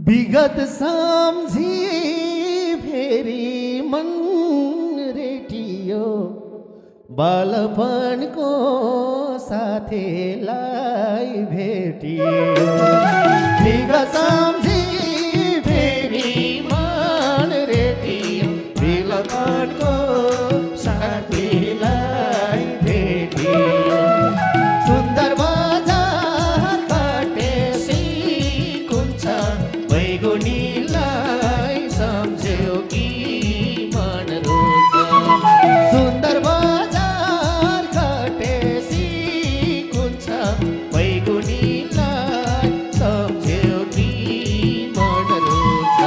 विगत सम्झी फेरि मन रेटियो बालपनको साथीलाई भेटियो विगत सम्झी फेरि मन रेटियो बालपनको साथीलाई भेटियो सुन्दर बजार कटेसी कुन्छ बैगुनीलाई सम्झ्यो कि मन रोज सुन्दर बजार कटेसी कुन्छ बैगुनीलाई सम्झ्यो कि मन रोज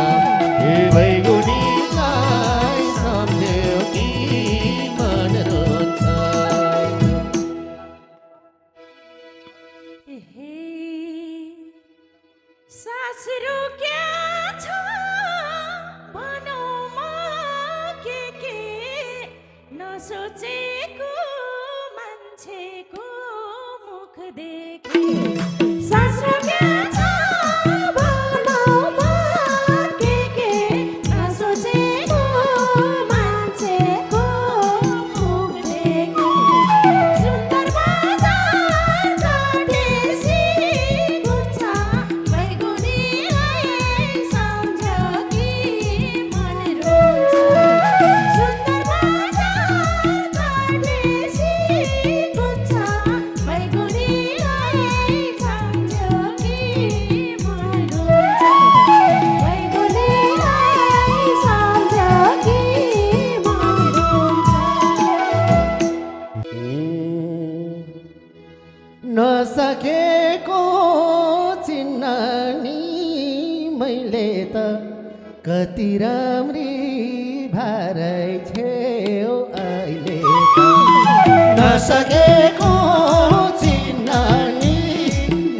बैगुनीलाई सम्झ्यो कि मन रोज सासरो क्या छ भनौ म के नसोचेको मान्छेको मुख देखे सासरो क्या छ भनौ म के नसोचेको मान्छेको मुख देखे सुन्दर बजार कटेसी कुन्छ बैगुनीलाई सम्झ्यो कि मन रोज सुन्दर बजार कटेसी कुन्छ बैगुनीलाई सम्झ्यो कि मन रोज बैगुनीलाई सम्झ्यो कि मन रोज नसकेको चिन्न नि मैले त कति राम्री भारै छेउ अहिले त नसकेको चिन्न नि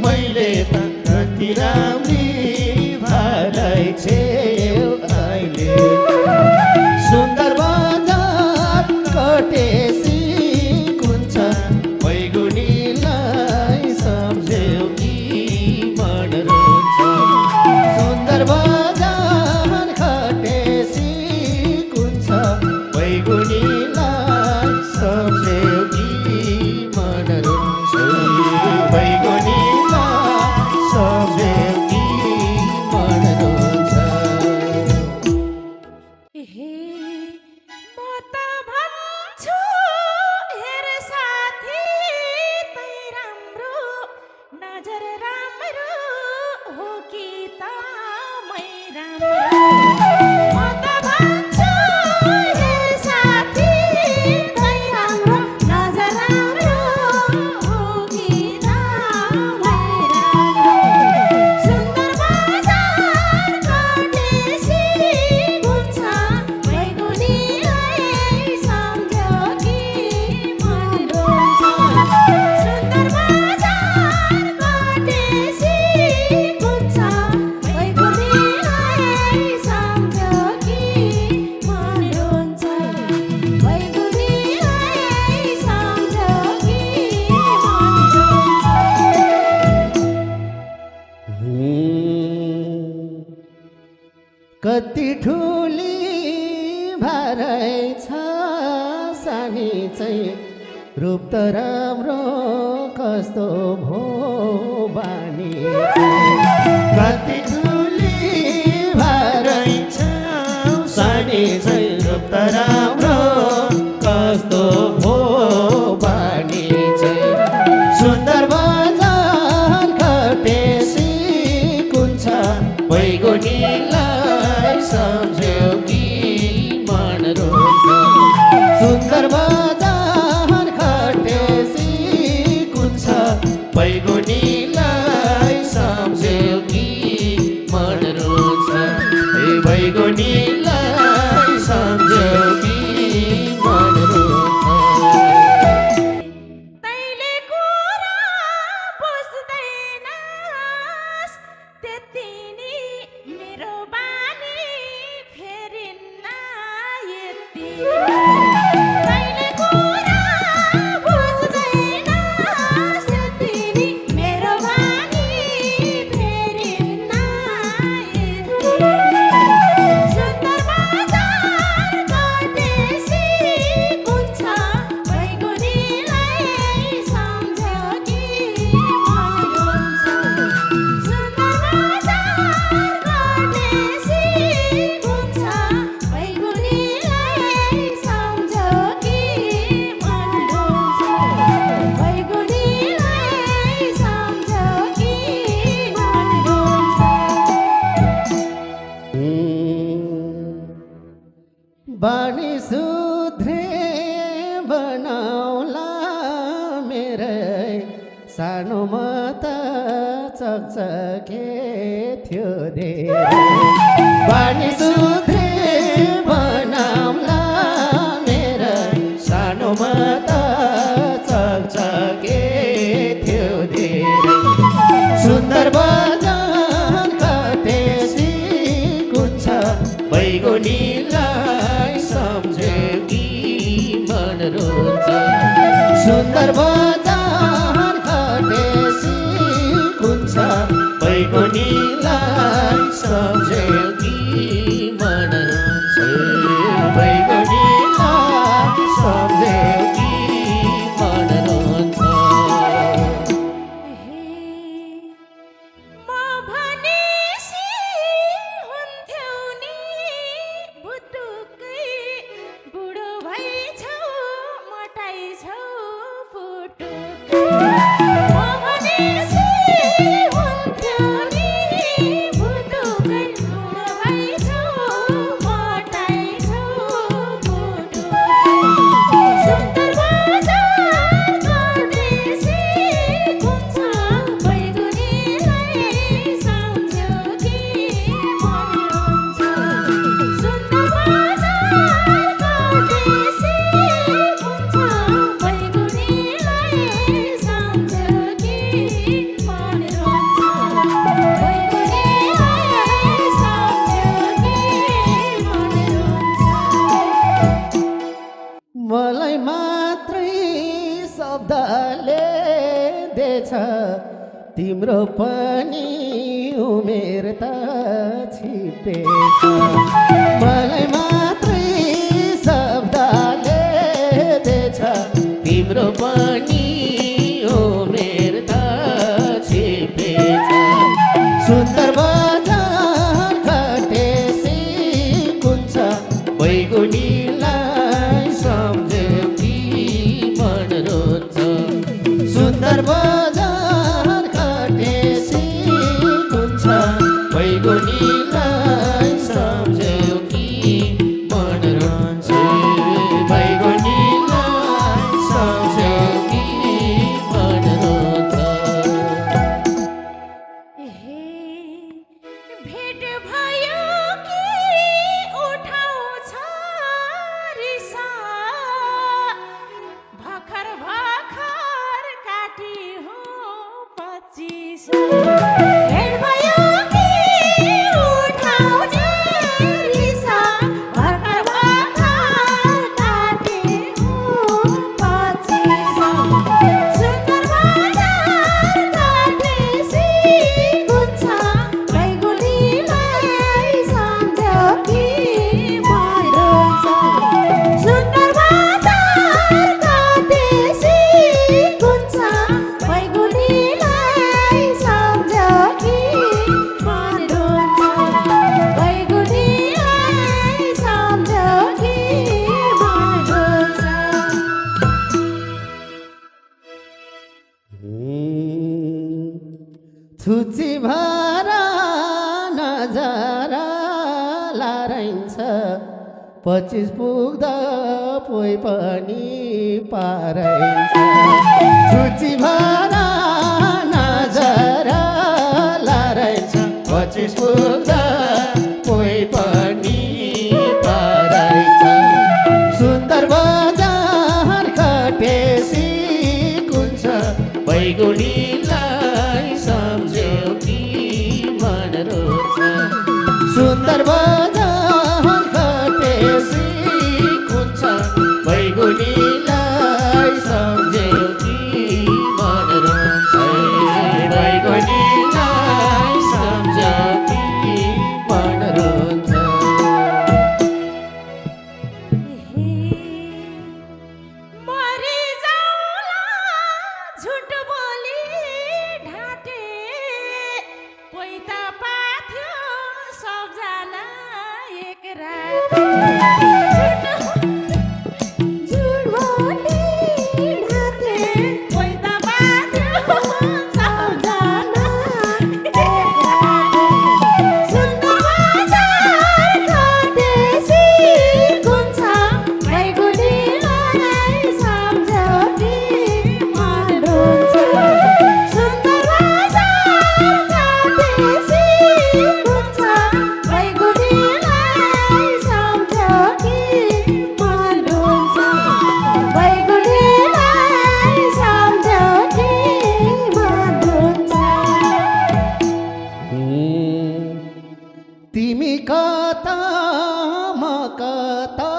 मैले त कति राम्री भारै छेउ अहिले सुन्दर बजार कटेसी कुन्छ बैगुनीलाई सम्झ्यो कि मन रोज सुन्दर बजार कटेसी कुन्छ बैगुनीलाई सम्झ्यो कि मन रोज बैगुनीलाई सम्झ्यो कि मन रोज हे म त भन्छु हेर साथी तै राम्रो नजर राम्रो हो कि त मै राम्रो म त भन्छु हेर साथी तै राम्रो नजर राम्रो हो कि त मै राम्रो सुन्दर बजार कटेसी कुन्छ बैगुनीलाई सम्झ्यो कि मन रोज सुन्दर बजार कटेसी कुन्छ बैगुनीलाई सम्झ्यो कि मन रोज बैगुनीलाई सम्झ्यो कि मन रोज कति ठुली भारै छ सानी चाहिँ रूप त राम्रो कस्तो भो बानी कति ठुली भारै छ सानी चाहिँ रूप त राम्रो कस्तो भो बानी चाहिँ सुन्दर बजार कटेसी कुन्छ बैगुनीलाई सम्झ्यो कि मन कहिले कुरा बुझ्दैन सुतिनी मेरो बानी फेरिन्न सुन्दर बजार परदेशी कुन छ बैगुनीलाई सम्झ्यो कि मन रुन्छ सुन्दर बजार परदेशी कुन छ बैगुनीलाई सम्झ्यो कि मन रुन्छ बैगुनीलाई सम्झ्यो कि मन रुन्छ बानी सुध्रे बनाउला मेरै सानोमा त चकचके थियो धेरै बानी सुध्रे बनाउला मेरै सानोमा त चकचके थियो धेरै सुन्दर बजार कटेसी कुन छ बैगुनीलाई सम्झ्यो कि मन रुन्छ सुन्दर बजार कटेसी कुन छ बैगुनीलाई सम्झ्यो कि मन रुन्छ बैगुनीलाई सम्झ्यो कि मन रुन्छ म भनेसी हुन्थ्यौ नि बुटुकै बुढो भइछौ मोटाइछौ पुटुकै म भनेसी हुन्थ्यौ नि बुटुकै बुढो भइछौ मोटाइछौ पुटुकै सुन्दर बजार परदेशी कुन छ बैगुनीलाई सम्झ्यो कि मन रुन्छ सुन्दर बजार परदेशी कुन छ बैगुनीलाई सम्झ्यो कि मन रुन्छ बैगुनीलाई सम्झ्यो कि मन रुन्छ मलाई मात्रै शब्दले देछ तिम्रो पनि उमेर त छिपेछ मलाई मात्रै शब्दले देछ तिम्रो पनि उमेर त छिपेछ सुन्दर बजार कटेसी कुन छ बैगुनीलाई सम्झ्यो कि मन रुन्छ सुन्दर बजार कटेसी कुन छ बैगुनीलाई सम्झ्यो कि मन रुन्छ बैगुनीलाई सम्झ्यो कि मन रुन्छ भेट भयो कि उठाउँछ रिसा भर्खर भर्खर काटी हो 25 भेट भयो कि उठाउँछ रिसा भर्खर भर्खर काटी हो 25 सुन्दर बजार कटेसी कुन छ बैगुनीलाई सम्झ्यो कि मन रुन्छ सुन्दर बजार कटेसी कुन छ बैगुनीलाई सम्झ्यो कि मन रुन्छ बैगुनीलाई सम्झ्यो कि मन रुन्छ छुची भरा नजरा लाराइन्छ 25 पुग्दा पोइ पनि पाराइन्छ छुची भरा नजरा लाराइन्छ 25 पुग्दा पोइ पनि पाराइन्छ सुन्दर बजार कटेसी कुन छ बैगुनीलाई सम्झ्यो कि मन रुन्छ सुन्दर बजार कटेसी कुन कता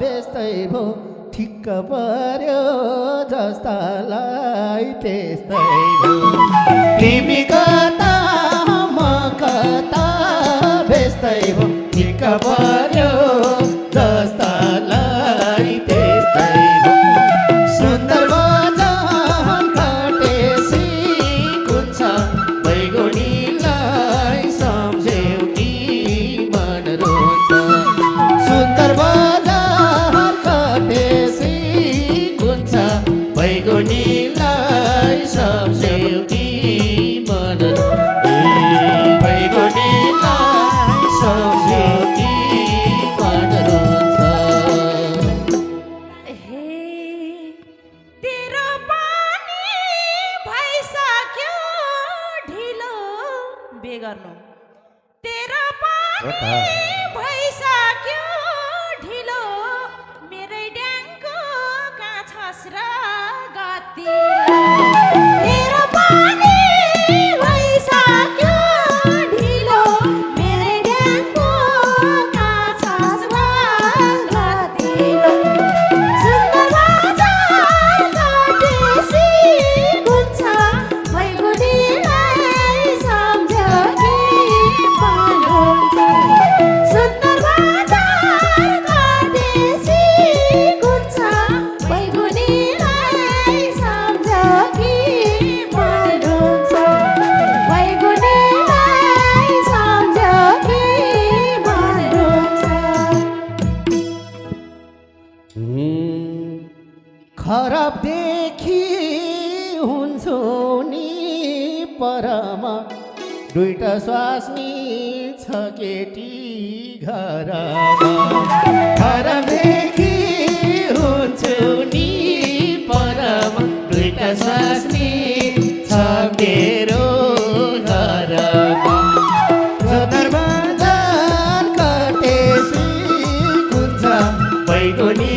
बेस्तै भो ठिक्क पर्यो जस्तालाई त्यस्तै भो तिमी कता म कता बेस्तै भो ठिक्क पर्यो जस्तालाई त्यस्तै भो सुन्दर बजार काटेसी कुन्छ बैगुनीलाई सम्झ्यौ कि मन रोन्छ सुन्दर बजार काटेसी कुन्छ बैगुनीलाई सम्झ्यौ कि मन बैगुनीलाई सम्झ्यौ कि मन रोन्छ हे तेरो पानी भइसक्यो ढिलो बेगर्नु तेरो पानी भइसक्यो ढिलो मेरै ड्याङको कहाँ छस् र गति तेरो पानी भइसक्यो ढिलो मेरै ड्याङको कहाँ छस् र गतिलो सुन्दर बजार काटेसी कुन्छ बैगुनीलाई सम्झ्यौ कि मन रोन्छ सुन्दर बजार काटेसी कुन्छ बैगुनीलाई सम्झ्यौ कि मन रोन्छ बैगुनीलाई सम्झ्यौ कि मन रोन्छ खराबदेखि हुन्छु नि परमा दुईटा स्वास्नी छ केटी घरमा खराबदेखि हुन्छु नि परमा दुईटा स्वास्नी छ मेरो घरमा सुन्दर बजार काटेसी कुन्छ बैगुनी